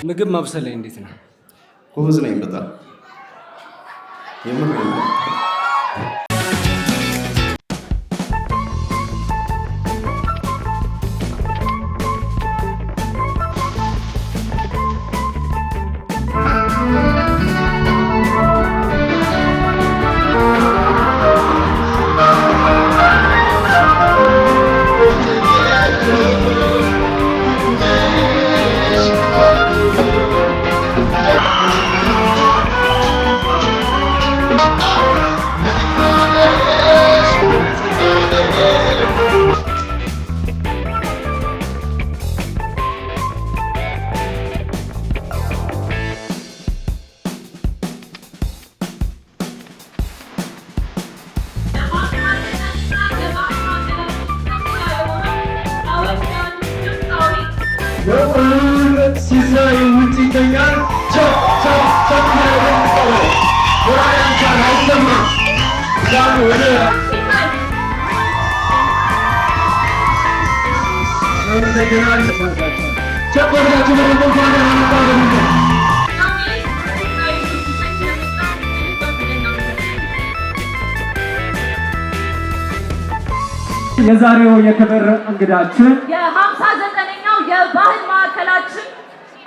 ምግብ ማብሰል ላይ እንዴት ነው? ጎበዝ ነኝ በጣም የምር ነው። የዛሬው የክብር እንግዳችን የ59ኛው የባህል ማዕከላችን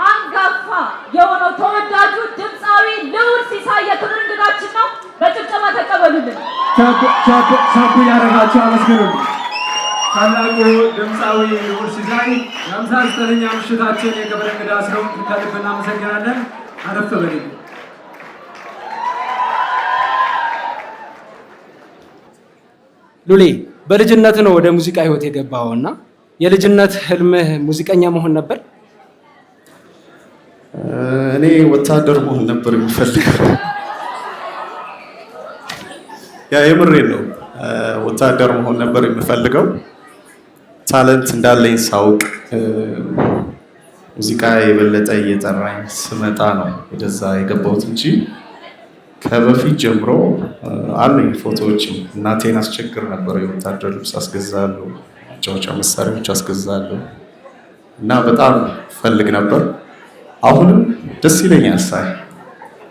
አንጋፋ የሆነው ተወዳጁ ድምፃዊ ልዑል ሲሳይ የክብር እንግዳችን ነው። በጭብጨባ ተቀበሉልን። ቻፕ ያደረጋችሁ አመስግኑልኝ። ታላቁ ድምፃዊ ልዑል ሲሳይ የ59ኛ ምሽታችን የክብር እንግዳ ስለሆንክ ከልብ እናመሰግናለን። አረፍ በልኝ። ሉሌ በልጅነት ነው ወደ ሙዚቃ ህይወት የገባውና የልጅነት ህልምህ ሙዚቀኛ መሆን ነበር? እኔ ወታደር መሆን ነበር የምፈልገው። ያ የምሬን ነው። ወታደር መሆን ነበር የምፈልገው። ታለንት እንዳለኝ ሳውቅ ሙዚቃ የበለጠ እየጠራኝ ስመጣ ነው ወደዛ የገባሁት እንጂ ከበፊት ጀምሮ አሉኝ ፎቶዎችም። እናቴን አስቸግር ነበር። የወታደር ልብስ አስገዛለሁ፣ መጫወቻ መሳሪያዎች አስገዛለሁ እና በጣም ፈልግ ነበር። አሁንም ደስ ይለኛል ሳይ።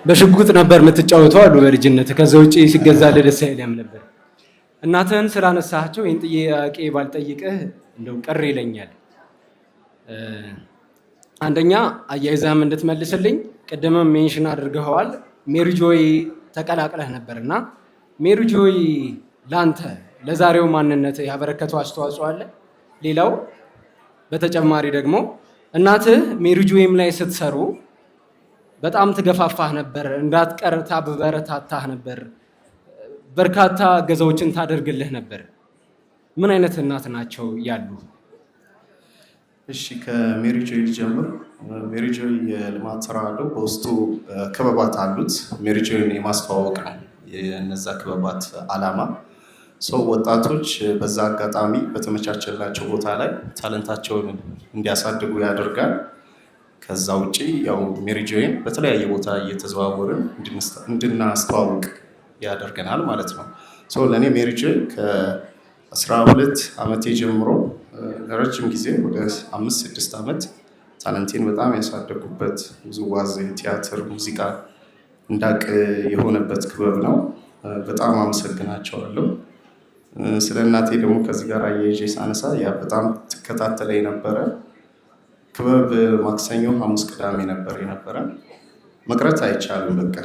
በሽጉጥ ነበር የምትጫወተው አሉ በልጅነት። ከዛ ውጪ ሲገዛልህ ደስ አይልም ነበር? እናትህን ስላነሳቸው ይህን ጥያቄ ባልጠይቅህ እንደው ቅር ይለኛል። አንደኛ አያይዛም እንድትመልስልኝ ቅድምም ሜንሽን አድርገኸዋል፣ ሜሪጆይ ተቀላቅለህ ነበርና ሜሪጆይ ላንተ ለዛሬው ማንነት ያበረከተው አስተዋጽኦ አለ? ሌላው በተጨማሪ ደግሞ እናትህ ሜሪጆይም ላይ ስትሰሩ በጣም ትገፋፋህ ነበር፣ እንዳትቀር ታበረታታህ ነበር፣ በርካታ ገዛዎችን ታደርግልህ ነበር። ምን አይነት እናት ናቸው ያሉ? እሺ ከሜሪጆይ ልጀምር። ሜሪጆይ የልማት ስራ አለው፣ በውስጡ ክበባት አሉት። ሜሪጆይን የማስተዋወቅ ነው የነዛ ክበባት አላማ። ሰው ወጣቶች በዛ አጋጣሚ በተመቻቸላቸው ቦታ ላይ ታለንታቸውን እንዲያሳድጉ ያደርጋል። ከዛ ውጪ ያው ሜሪጆይን በተለያየ ቦታ እየተዘዋወርን እንድናስተዋውቅ ያደርገናል ማለት ነው። ሰው ለእኔ ሜሪጆይ ከ12 ዓመቴ ጀምሮ ለረጅም ጊዜ ወደ 5-6 ዓመት ታለንቴን በጣም ያሳደጉበት ውዝዋዜ፣ ቲያትር፣ ሙዚቃ እንዳቅ የሆነበት ክበብ ነው። በጣም አመሰግናቸዋለሁ። ስለ እናቴ ደግሞ ከዚህ ጋር አያይዤ ሳነሳ ያ በጣም ትከታተለ የነበረ ክበብ ማክሰኞ፣ ሐሙስ፣ ቅዳሜ ነበር የነበረ። መቅረት አይቻልም። በቃ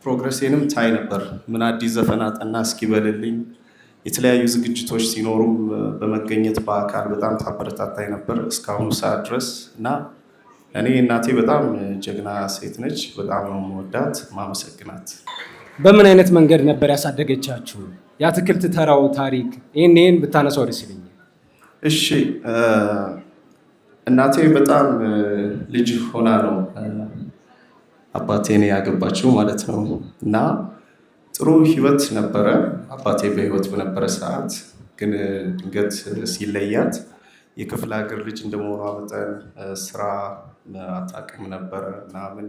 ፕሮግረሴንም ታይ ነበር። ምን አዲስ ዘፈን አጠና እስኪበልልኝ የተለያዩ ዝግጅቶች ሲኖሩም በመገኘት በአካል በጣም ታበረታታይ ነበር እስካሁኑ ሰዓት ድረስ እና እኔ እናቴ በጣም ጀግና ሴት ነች። በጣም ነው የምወዳት፣ ማመሰግናት። በምን አይነት መንገድ ነበር ያሳደገቻችሁ? የአትክልት ተራው ታሪክ ይህን ብታነሳው ደስ ይለኛል። እሺ እናቴ በጣም ልጅ ሆና ነው አባቴን ያገባችው ማለት ነው። እና ጥሩ ህይወት ነበረ አባቴ በህይወት በነበረ ሰዓት። ግን ድንገት ሲለያት የክፍለ ሀገር ልጅ እንደመሆኗ መጠን ስራ አታውቅም ነበረ ምናምን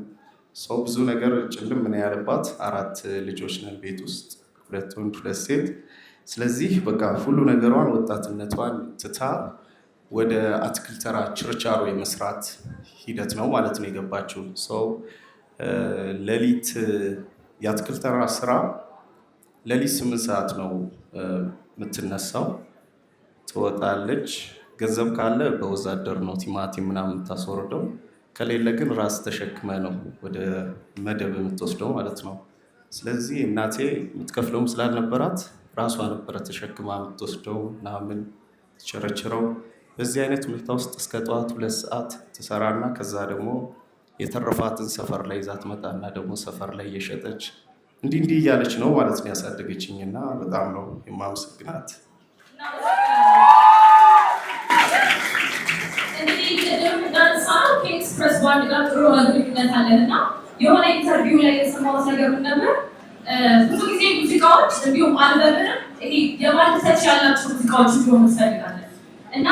ሰው ብዙ ነገር ጭልም ምን ያለባት። 4 ልጆች ነን ቤት ውስጥ 2 ወንድ 2 ሴት። ስለዚህ በቃ ሁሉ ነገሯን ወጣትነቷን ትታ ወደ አትክልት ተራ ችርቻሮ የመስራት ሂደት ነው ማለት ነው የገባችው። ሰው ሌሊት የአትክልት ተራ ስራ ሌሊት 8 ሰዓት ነው የምትነሳው። ትወጣለች። ገንዘብ ካለ በወዛደር ነው ቲማቲም ምናምን የምታስወርደው፣ ከሌለ ግን ራስ ተሸክመ ነው ወደ መደብ የምትወስደው ማለት ነው። ስለዚህ እናቴ የምትከፍለውም ስላልነበራት ራሷ ነበረ ተሸክማ የምትወስደው ምናምን ትቸረችረው። በዚህ አይነት ሁኔታ ውስጥ እስከ ጠዋት 2 ሰዓት ትሰራና ከዛ ደግሞ የተረፋትን ሰፈር ላይ ይዛ ትመጣና ደግሞ ሰፈር ላይ እየሸጠች እንዲህ እያለች ነው ማለት ነው ያሳደገችኝ። እና በጣም ነው የማመሰግናት። ከኤክስፕረስ ባንድ ጋር ጥሩ ግንኙነት አለን እና የሆነ ኢንተርቪው ላይ የሰማሁት ነገር ነበር። ብዙ ጊዜ ሙዚቃዎች እንዲሁም አልበምንም የባንድ ተች ያላቸው ሙዚቃዎች እንዲሆኑ ትፈልጋለን እና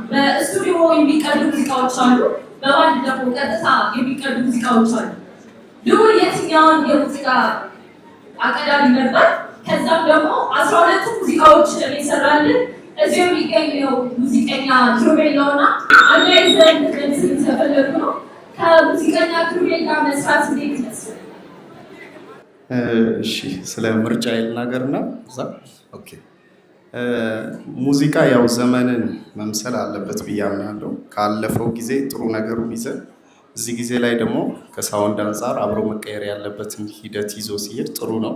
በስቱዲዮ የሚቀዱ ሙዚቃዎች አሉ፣ በባንድ ደግሞ ቀጥታ የሚቀዱ ሙዚቃዎች አሉ። ልዑል የትኛውን የሙዚቃ አቀዳሚ ነበር? ከዛም ደግሞ 12 ሙዚቃዎችን የሚሰራልን እዚሁ የሚገኘው ሙዚቀኛ ኪሩቤል ነውና አያይዘን ስለተፈለጉ ነው። ከሙዚቀኛ ኪሩቤል ጋር መስራት እንዴት ይመስላል? እሺ፣ ስለ ምርጫ ልናገርና እዛ ኦኬ። ሙዚቃ ያው ዘመንን መምሰል አለበት ብዬ አምናለሁ። ካለፈው ጊዜ ጥሩ ነገሩን ይዘን እዚህ ጊዜ ላይ ደግሞ ከሳውንድ አንጻር አብሮ መቀየር ያለበትን ሂደት ይዞ ሲሄድ ጥሩ ነው።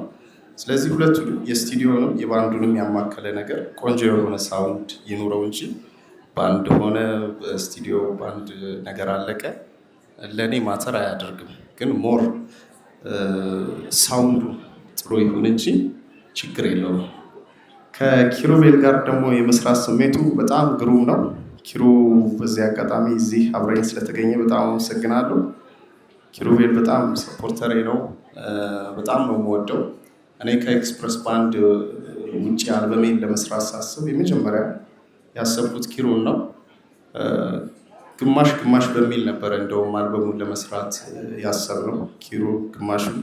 ስለዚህ ሁለቱ የስቱዲዮንም የባንዱንም ያማከለ ነገር ቆንጆ የሆነ ሳውንድ ይኑረው እንጂ ባንድ ሆነ ስቱዲዮ ባንድ ነገር አለቀ ለእኔ ማተር አያደርግም። ግን ሞር ሳውንዱ ጥሩ ይሁን እንጂ ችግር የለውም። ከኪሩቤል ጋር ደግሞ የመስራት ስሜቱ በጣም ግሩም ነው። ኪሩ በዚህ አጋጣሚ እዚህ አብረኝ ስለተገኘ በጣም አመሰግናለሁ። ኪሩቤል በጣም ሰፖርተሬ ነው። በጣም ነው የምወደው። እኔ ከኤክስፕረስ ባንድ ውጭ አልበሜን ለመስራት ሳስብ የመጀመሪያ ያሰብኩት ኪሩን ነው። ግማሽ በሚል ነበረ እንደውም አልበሙን ለመስራት ያሰብነው ኪሩ ግማሹን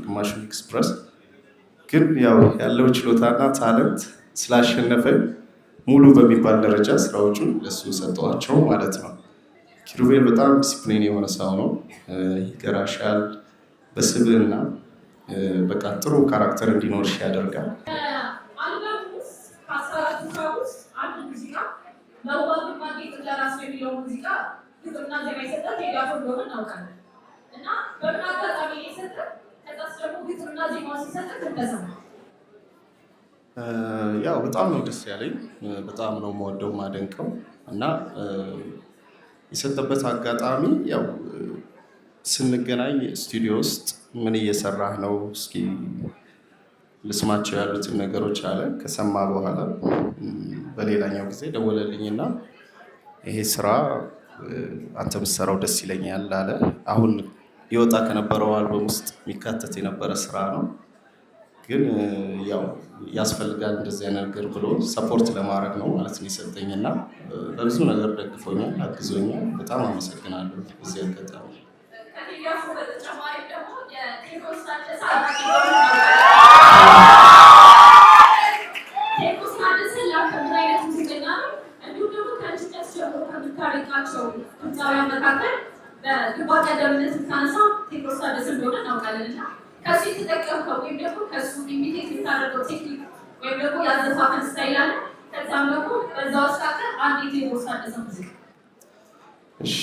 ኤክስፕረስ። ግን ያው ያለው ችሎታና ታለንት ስላሸነፈ ሙሉ በሚባል ደረጃ ስራዎቹን ለሱ ሰጠዋቸው ማለት ነው። ኪሩቤል በጣም ዲሲፕሊን የሆነ ሰው ነው። ይገራሻል በስብዕና በቃ ጥሩ ካራክተር እንዲኖርሽ ያደርጋል። አልበም ውስጥ ከ14 ስራ ውስጥ አንድ ሙዚቃ መዋብ ማጌጥ ለራስ የሚለው ሙዚቃ ግጥምና ዜማ የሰጠት ቴዲ አፍሮ እንደሆነ እናውቃለን እና በምን አጋጣሚ የሰጠ ከዛስ ደግሞ ግጥምና ዜማው ሲሰጠት እንደሰማ ያው በጣም ነው ደስ ያለኝ። በጣም ነው የምወደው ማደንቀው እና የሰጠበት አጋጣሚ ያው ስንገናኝ ስቱዲዮ ውስጥ ምን እየሰራህ ነው እስኪ ልስማቸው ያሉትን ነገሮች አለ። ከሰማ በኋላ በሌላኛው ጊዜ ደወለልኝና ይሄ ስራ አንተ ብትሰራው ደስ ይለኛል አለ። አሁን ይወጣ ከነበረው አልበም ውስጥ የሚካተት የነበረ ስራ ነው፣ ግን ያው ያስፈልጋል እንደዚህ አይነት ነገር ብሎ ሰፖርት ለማድረግ ነው ማለት ነው የሰጠኝና በብዙ ነገር ደግፎኛል፣ አግዞኛል። በጣም አመሰግናለሁ በዚህ አጋጣሚ። እሺ፣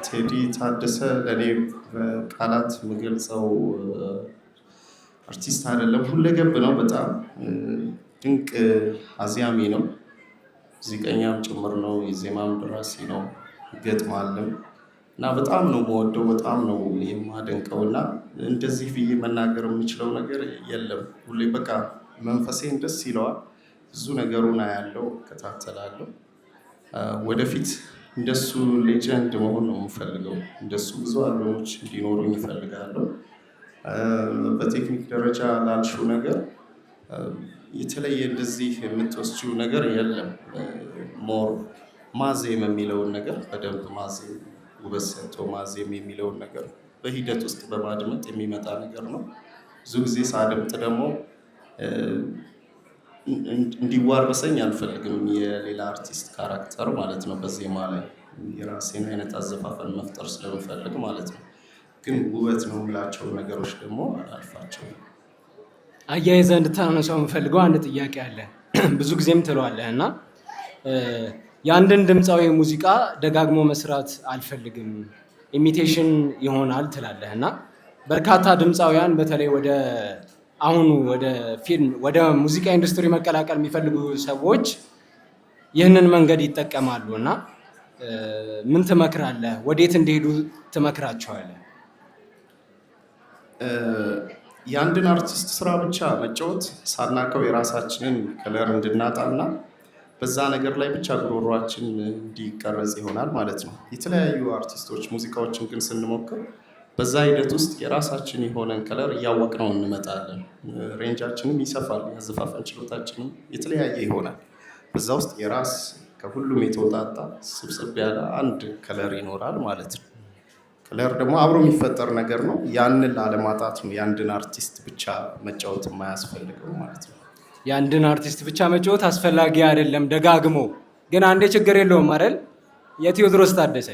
ቴዲ ታደሰ ለእኔ በቃላት የምገልጸው አርቲስት አይደለም፣ ሁለገብ ነው። በጣም ድንቅ አዝያሚ ነው፣ ሙዚቀኛም ጭምር ነው፣ የዜማም ደራሲ ነው፣ ይገጥማልም እና በጣም ነው የምወደው፣ በጣም ነው የማደንቀው እና እንደዚህ ብዬ መናገር የምችለው ነገር የለም። ሁሌ በቃ መንፈሴን ደስ ይለዋል። ብዙ ነገሩን አያለው፣ እከታተላለሁ። ወደፊት እንደሱ ሌጀንድ መሆን ነው የምፈልገው። እንደሱ ብዙ አልበሞች እንዲኖሩኝ እፈልጋለሁ። በቴክኒክ ደረጃ ላልሽው ነገር የተለየ እንደዚህ የምትወስጂው ነገር የለም። ሞር ማዜም የሚለውን ነገር በደንብ ማዜም፣ ውበት ሰጥቶ ማዜም የሚለውን ነገር በሂደት ውስጥ በማድመጥ የሚመጣ ነገር ነው። ብዙ ጊዜ ሳደምጥ ደግሞ እንዲዋረሰኝ አልፈልግም፣ የሌላ አርቲስት ካራክተር ማለት ነው። በዜማ ላይ የራሴን አይነት አዘፋፈን መፍጠር ስለምፈልግ ማለት ነው። ግን ውበት ነው የምላቸው ነገሮች ደግሞ አላልፋቸውም። አያይዘህ እንድታነሳው የምፈልገው አንድ ጥያቄ አለ። ብዙ ጊዜም ትለዋለህ እና የአንድን ድምፃዊ ሙዚቃ ደጋግሞ መስራት አልፈልግም፣ ኢሚቴሽን ይሆናል ትላለህ እና በርካታ ድምፃውያን በተለይ ወደ ፊልም ወደ ሙዚቃ ኢንዱስትሪ መቀላቀል የሚፈልጉ ሰዎች ይህንን መንገድ ይጠቀማሉ እና ምን ትመክራለህ? ወዴት እንዲሄዱ ትመክራቸዋለህ? የአንድን አርቲስት ስራ ብቻ መጫወት ሳናቀው የራሳችንን ከለር እንድናጣና በዛ ነገር ላይ ብቻ ጉሮሯችን እንዲቀረጽ ይሆናል ማለት ነው። የተለያዩ አርቲስቶች ሙዚቃዎችን ግን ስንሞክር በዛ ሂደት ውስጥ የራሳችን የሆነን ከለር እያወቅነው እንመጣለን። ሬንጃችንም ይሰፋል፣ ያዘፋፈን ችሎታችንም የተለያየ ይሆናል። በዛ ውስጥ የራስ ከሁሉም የተወጣጣ ስብስብ ያለ አንድ ከለር ይኖራል ማለት ነው። ከለር ደግሞ አብሮ የሚፈጠር ነገር ነው። ያንን ላለማጣት ነው የአንድን አርቲስት ብቻ መጫወት የማያስፈልገው ማለት ነው። የአንድን አርቲስት ብቻ መጫወት አስፈላጊ አይደለም ደጋግሞ። ግን አንዴ ችግር የለውም አይደል? የቴዎድሮስ ታደሰ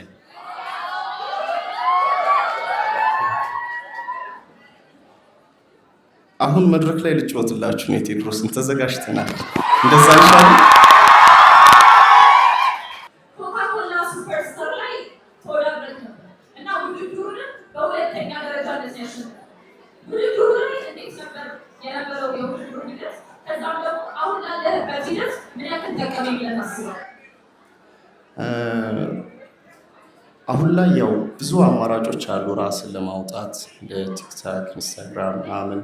አሁን መድረክ ላይ ልጫወትላችሁ ነው። የቴዎድሮስን ተዘጋጅተናል። እንደዛ ይሻላል። ኮካኮላ ሱፐርስታር ላይ ተወዳድረን ነበር እና ውድድሩንም በሁለተኛ ደረጃ እንደዚህ ያሸነፈ ውድድሩ ላይ እንዴት ነበር የነበረው የውድድሩ ሂደት? ከዛም ደግሞ አሁን ላለህበት ሂደት ምን ያክል ጠቀመ ብለህ ታስባለህ? አሁን ላይ ያው ብዙ አማራጮች አሉ ራስን ለማውጣት እንደ ቲክታክ፣ ኢንስታግራም ምናምን።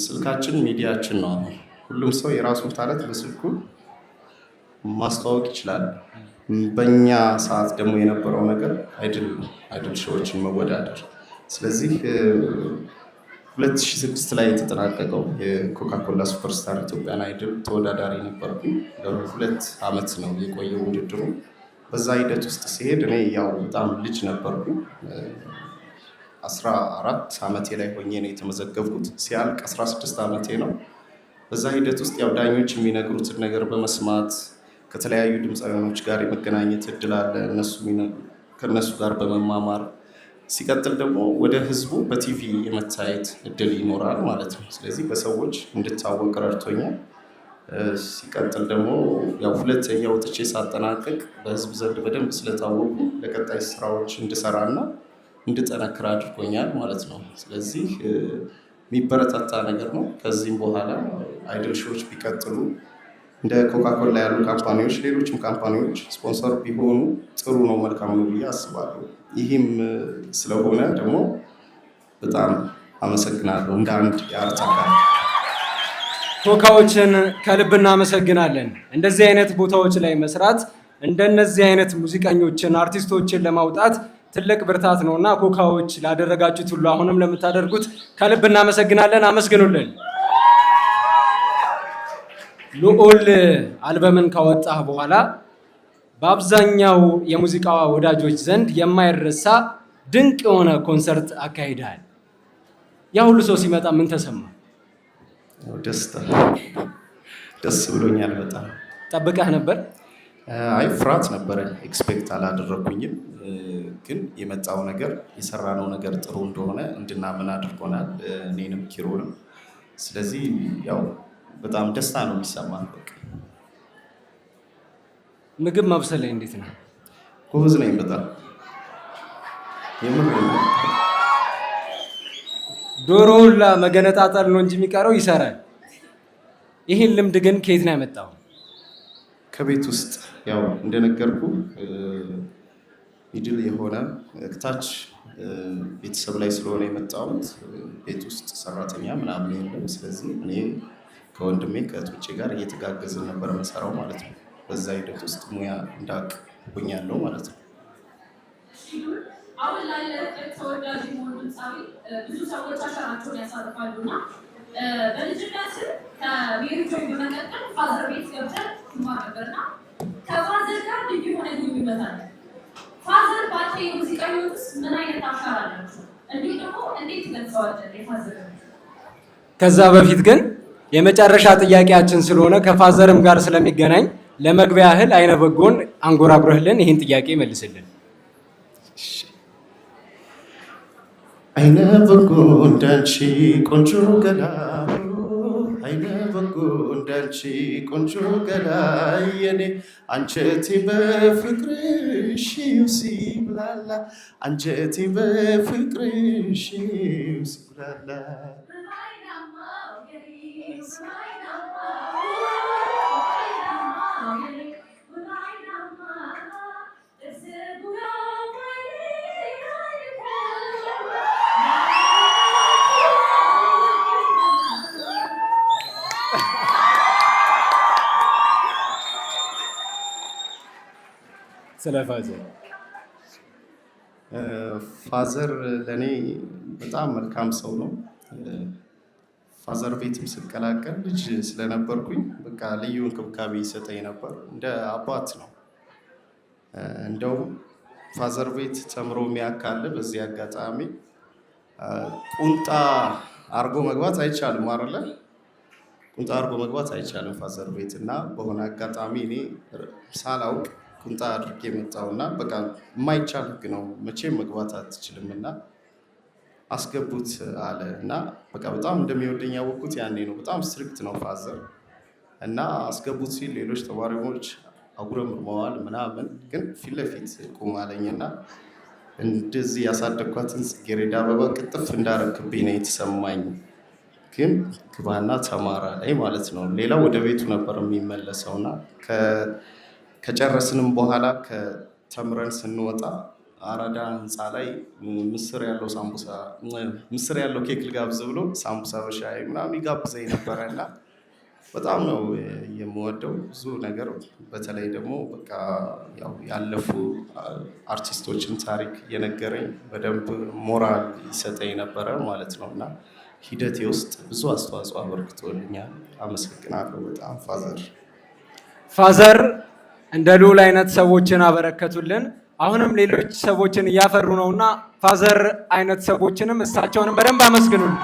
ስልካችን ሚዲያችን ነው። አሁን ሁሉም ሰው የራሱን ታለት በስልኩ ማስተዋወቅ ይችላል። በእኛ ሰዓት ደግሞ የነበረው ነገር አይድል ሾዎችን መወዳደር። ስለዚህ 2006 ላይ የተጠናቀቀው የኮካኮላ ሱፐርስታር ኢትዮጵያን አይድል ተወዳዳሪ ነበርኩኝ። ለ2 ዓመት ነው የቆየው ውድድሩ። በዛ ሂደት ውስጥ ሲሄድ እኔ ያው በጣም ልጅ ነበርኩኝ። 14 ዓመቴ ላይ ሆኜ ነው የተመዘገብኩት። ሲያልቅ 16 ዓመቴ ነው። በዛ ሂደት ውስጥ ያው ዳኞች የሚነግሩትን ነገር በመስማት ከተለያዩ ድምፃውያኖች ጋር የመገናኘት እድል አለ። ከእነሱ ጋር በመማማር ሲቀጥል ደግሞ ወደ ህዝቡ በቲቪ የመታየት እድል ይኖራል ማለት ነው። ስለዚህ በሰዎች እንድታወቅ ረድቶኛል። ሲቀጥል ደግሞ ያው ሁለተኛ ወጥቼ ሳጠናቀቅ በህዝብ ዘንድ በደንብ ስለታወቁ ለቀጣይ ስራዎች እንድሰራና እንድጠነክር አድርጎኛል ማለት ነው። ስለዚህ የሚበረታታ ነገር ነው። ከዚህም በኋላ አይድል ሾዎች ቢቀጥሉ እንደ ኮካኮላ ያሉ ካምፓኒዎች፣ ሌሎችም ካምፓኒዎች ስፖንሰር ቢሆኑ ጥሩ ነው፣ መልካም ነው ብዬ አስባለሁ። ይህም ስለሆነ ደግሞ በጣም አመሰግናለሁ እንደ አንድ የአርት አካል። ኮካዎችን ከልብ እናመሰግናለን። እንደዚህ አይነት ቦታዎች ላይ መስራት እንደነዚህ አይነት ሙዚቀኞችን፣ አርቲስቶችን ለማውጣት ትልቅ ብርታት ነው እና ኮካዎች ላደረጋችሁት ሁሉ አሁንም ለምታደርጉት ከልብ እናመሰግናለን። አመስግኑልን። ልዑል አልበምን ካወጣህ በኋላ በአብዛኛው የሙዚቃ ወዳጆች ዘንድ የማይረሳ ድንቅ የሆነ ኮንሰርት አካሂደሃል። ያ ሁሉ ሰው ሲመጣ ምን ተሰማ? ደስ ብሎኛል በጣም። ጠብቀህ ነበር? አይ ፍርሃት ነበረ። ኤክስፔክት አላደረኩኝም። ግን የመጣው ነገር የሰራነው ነገር ጥሩ እንደሆነ እንድናምን አድርጎናል፣ እኔንም ኪሮንም። ስለዚህ ያው በጣም ደስታ ነው የሚሰማን። ምግብ ማብሰል ላይ እንዴት ነው? ጎበዝ ነኝ በጣም የምር። ዶሮ ሁላ መገነጣጠል ነው እንጂ የሚቀረው ይሰራል። ይህን ልምድ ግን ከየት ነው ያመጣው? ከቤት ውስጥ ያው እንደነገርኩ ሚድል የሆነ እክታች ቤተሰብ ላይ ስለሆነ የመጣሁት ቤት ውስጥ ሰራተኛ ምናምን የለም። ስለዚህ እኔ ከወንድሜ ከእህቶቼ ጋር እየተጋገዝን ነበር የምንሰራው ማለት ነው። በዛ ሂደት ውስጥ ሙያ እንዳውቅ ሆኛለሁ ማለት ነው። አሁን ላለበት ተወዳጅ የሆኑ ድምፃዊ ብዙ ሰዎች አሻራቸውን ያሳርፋሉና በልጅነት ከሜሪ ጆይ በመቀጠል ፋዘር ቤት ገብተን ትማር ነበርና ከፋዘር ጋር ልዩ የሆነ ግንኙነት አለ። ፋዘር ባንተ የሙዚቃ ህይወት ውስጥ ምን አይነት አሻራ አላቸው? እንዲሁም ደግሞ እንዴት ትገልጸዋለህ የፋዘር? ከዛ በፊት ግን የመጨረሻ ጥያቄያችን ስለሆነ ከፋዘርም ጋር ስለሚገናኝ ለመግቢያ ያህል አይነ በጎን አንጎራጉረህልን ይህን ጥያቄ መልስልን። አይነ በጎ እንዳንቺ ቆንጆ ገላ፣ አይነ በጎ እንዳንቺ ቆንጆ ገላ የኔ አንጀቴ በፍቅርሽ ሲብላላ፣ አንጀቴ በፍቅርሽ ሲብላላ። ስለ ፋዘር ፋዘር ለእኔ በጣም መልካም ሰው ነው። ፋዘር ቤትም ስቀላቀል ልጅ ስለነበርኩኝ በቃ ልዩ እንክብካቤ ይሰጠኝ ነበር። እንደ አባት ነው። እንደውም ፋዘር ቤት ተምሮ የሚያካል በዚህ አጋጣሚ ቁንጣ አርጎ መግባት አይቻልም አይደለ? ቁንጣ አርጎ መግባት አይቻልም ፋዘር ቤት እና በሆነ አጋጣሚ እኔ ሳላውቅ ቁንጣ አድርጌ መጣሁና በቃ የማይቻል ህግ ነው መቼም መግባት አትችልም እና አስገቡት አለ እና በቃ በጣም እንደሚወደኝ ያወቅኩት ያኔ ነው። በጣም ስትሪክት ነው ፋዘር እና አስገቡት ሲል ሌሎች ተማሪዎች አጉረምርመዋል ምናምን፣ ግን ፊት ለፊት ቁም አለኝና እንደዚህ ያሳደግኳትን ጽጌረዳ አበባ ቅጥፍ እንዳረክብኝ ነው የተሰማኝ። ግን ግባና ተማራ ላይ ማለት ነው። ሌላው ወደ ቤቱ ነበር የሚመለሰውና ከጨረስንም በኋላ ከተምረን ስንወጣ አራዳ ህንፃ ላይ ምስር ያለው ኬክ ልጋብዝ ብሎ ሳምቡሳ በሻይ ምናምን ይጋብዘኝ ነበረ እና በጣም ነው የምወደው። ብዙ ነገር በተለይ ደግሞ በቃ ያው ያለፉ አርቲስቶችን ታሪክ የነገረኝ በደንብ ሞራል ይሰጠኝ ነበረ ማለት ነው እና ሂደቴ ውስጥ ብዙ አስተዋጽኦ አበርክቶልኛል። አመሰግናለሁ በጣም ፋዘር። እንደ ልዑል አይነት ሰዎችን አበረከቱልን። አሁንም ሌሎች ሰዎችን እያፈሩ ነውና ፋዘር አይነት ሰዎችንም እሳቸውንም በደንብ አመስግኑልን።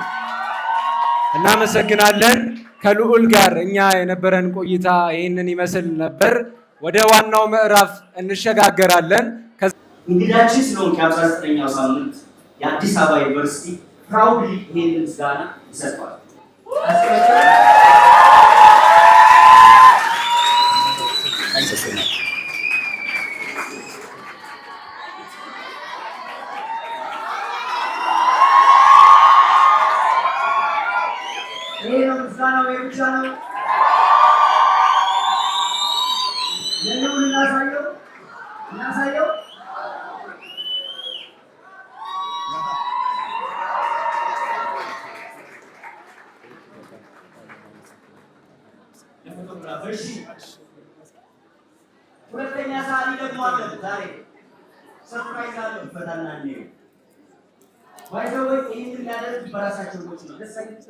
እናመሰግናለን። ከልዑል ጋር እኛ የነበረን ቆይታ ይህንን ይመስል ነበር። ወደ ዋናው ምዕራፍ እንሸጋገራለን። እንግዳችን ስለሆንክ የ19ኛው ሳምንት የአዲስ አበባ ዩኒቨርሲቲ ፕራውድሊ ይህንን ምስጋና ይሰጠዋል። ምስጋናው የብቻ ነው። የለውን እናሳየው። ሁለተኛ ሰዓት ደግሞ አለን። ዛሬ ሰርፕራይዝ አለ። ፈታና ነው ባይዘው ይህን የሚያደርግ በራሳቸው ነው። ደስ አይልም?